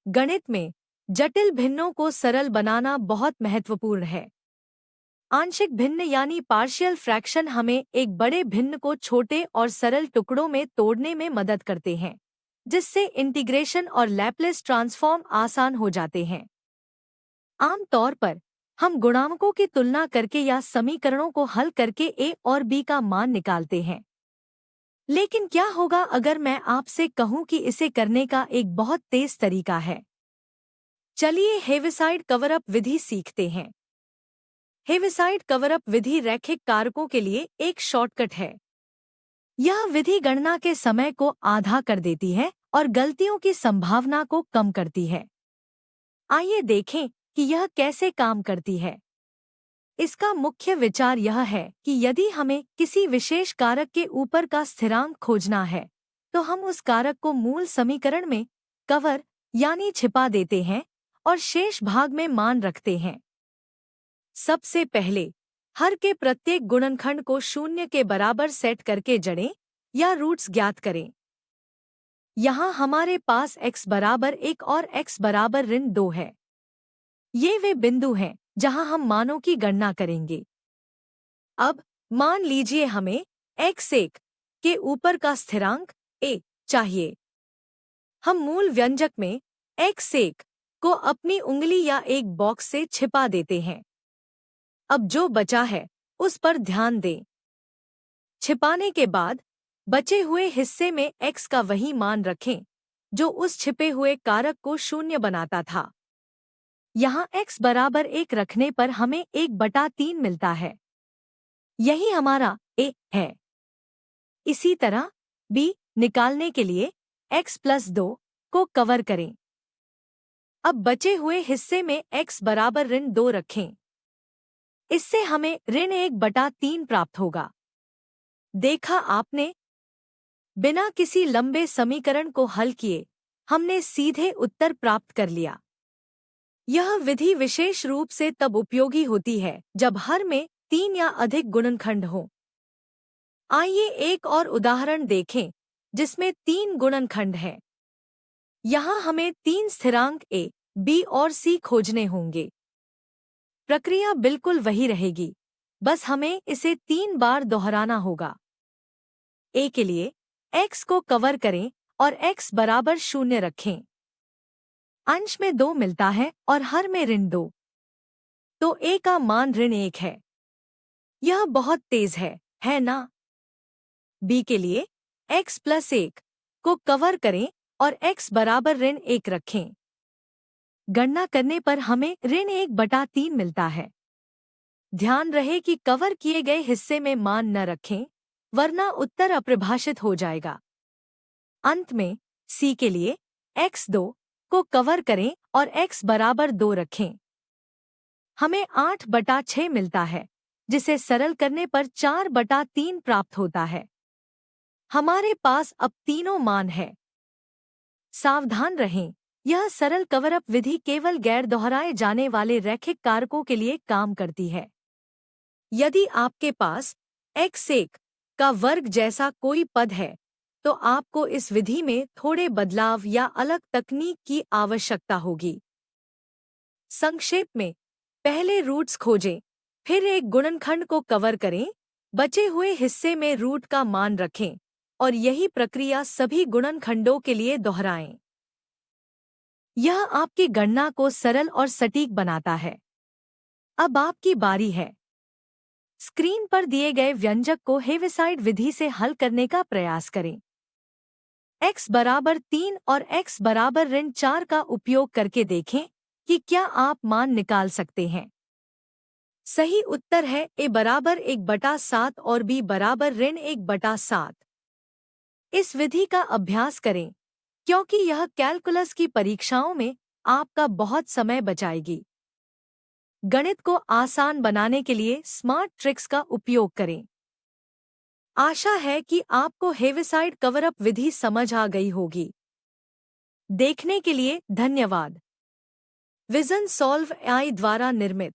गणित में जटिल भिन्नों को सरल बनाना बहुत महत्वपूर्ण है। आंशिक भिन्न यानी पार्शियल फ्रैक्शन हमें एक बड़े भिन्न को छोटे और सरल टुकड़ों में तोड़ने में मदद करते हैं, जिससे इंटीग्रेशन और लैप्लेस ट्रांसफॉर्म आसान हो जाते हैं। आमतौर पर हम गुणांकों की तुलना करके या समीकरणों को हल करके ए और बी का मान निकालते हैं। लेकिन क्या होगा अगर मैं आपसे कहूं कि इसे करने का एक बहुत तेज तरीका है? चलिए हेविसाइड कवरअप विधि सीखते हैं। हेविसाइड कवरअप विधि रैखिक कारकों के लिए एक शॉर्टकट है। यह विधि गणना के समय को आधा कर देती है और गलतियों की संभावना को कम करती है। आइए देखें कि यह कैसे काम करती है। इसका मुख्य विचार यह है कि यदि हमें किसी विशेष कारक के ऊपर का स्थिरांक खोजना है, तो हम उस कारक को मूल समीकरण में कवर यानी छिपा देते हैं और शेष भाग में मान रखते हैं। सबसे पहले हर के प्रत्येक गुणनखंड को 0 के बराबर सेट करके जड़ें या रूट्स ज्ञात करें। यहाँ हमारे पास x बराबर 1 और x बराबर -2 है। ये वे बिंदु हैं जहां हम मानों की गणना करेंगे। अब मान लीजिए हमें x1 के ऊपर का स्थिरांक a चाहिए। हम मूल व्यंजक में x1 को अपनी उंगली या एक बॉक्स से छिपा देते हैं। अब जो बचा है उस पर ध्यान दें। छिपाने के बाद बचे हुए हिस्से में x का वही मान रखें जो उस छिपे हुए कारक को 0 बनाता था। यहाँ x बराबर 1 रखने पर हमें 1/3 मिलता है। यही हमारा a है। इसी तरह b निकालने के लिए x+2 को कवर करें। अब बचे हुए हिस्से में x बराबर -2 रखें। इससे हमें -1/3 प्राप्त होगा। देखा आपने? बिना किसी लंबे समीकरण को हल किए हमने सीधे उत्तर प्राप्त कर लिया। यह विधि विशेष रूप से तब उपयोगी होती है जब हर में 3 या अधिक गुणनखंड हों। आइए एक और उदाहरण देखें जिसमें 3 गुणनखंड हैं। यहाँ हमें 3 स्थिरांक a, b और c खोजने होंगे। प्रक्रिया बिल्कुल वही रहेगी, बस हमें इसे 3 बार दोहराना होगा। a के लिए x को कवर करें और x बराबर 0 रखें। अंश में 2 मिलता है और हर में -2, तो a का मान -1 है। यह बहुत तेज है ना? b के लिए x+1 को कवर करें और x बराबर -1 रखें। गणना करने पर हमें -1/3 मिलता है। ध्यान रहे कि कवर किए गए हिस्से में मान न रखें, वरना उत्तर अपरिभाषित हो जाएगा। अंत में c के लिए x2 को कवर करें और x बराबर 2 रखें। हमें 8/6 मिलता है, जिसे सरल करने पर 4/3 प्राप्त होता है। हमारे पास अब तीनों मान हैं। सावधान रहें, यह सरल कवरअप विधि केवल गैर दोहराए जाने वाले रैखिक कारकों के लिए काम करती है। यदि आपके पास x1 का वर्ग जैसा कोई पद है, तो आपको इस विधि में थोड़े बदलाव या अलग तकनीक की आवश्यकता होगी। संक्षेप में, पहले रूट्स खोजें, फिर एक गुणनखंड को कवर करें, बचे हुए हिस्से में रूट का मान रखें और यही प्रक्रिया सभी गुणनखंडों के लिए दोहराएं। यह आपकी गणना को सरल और सटीक बनाता है। अब आपकी बारी है। स्क्रीन पर दिए गए व्यंजक को हेविसाइड विधि से हल करने का प्रयास करें। x बराबर 3 और x बराबर -4 का उपयोग करके देखें कि क्या आप मान निकाल सकते हैं। सही उत्तर है a बराबर 1/7 और b बराबर -1/7। इस विधि का अभ्यास करें, क्योंकि यह कैलकुलस की परीक्षाओं में आपका बहुत समय बचाएगी। गणित को आसान बनाने के लिए स्मार्ट ट्रिक्स का उपयोग करें। आशा है कि आपको हेविसाइड कवरअप विधि समझ आ गई होगी। देखने के लिए धन्यवाद। विजन सॉल्व AI द्वारा निर्मित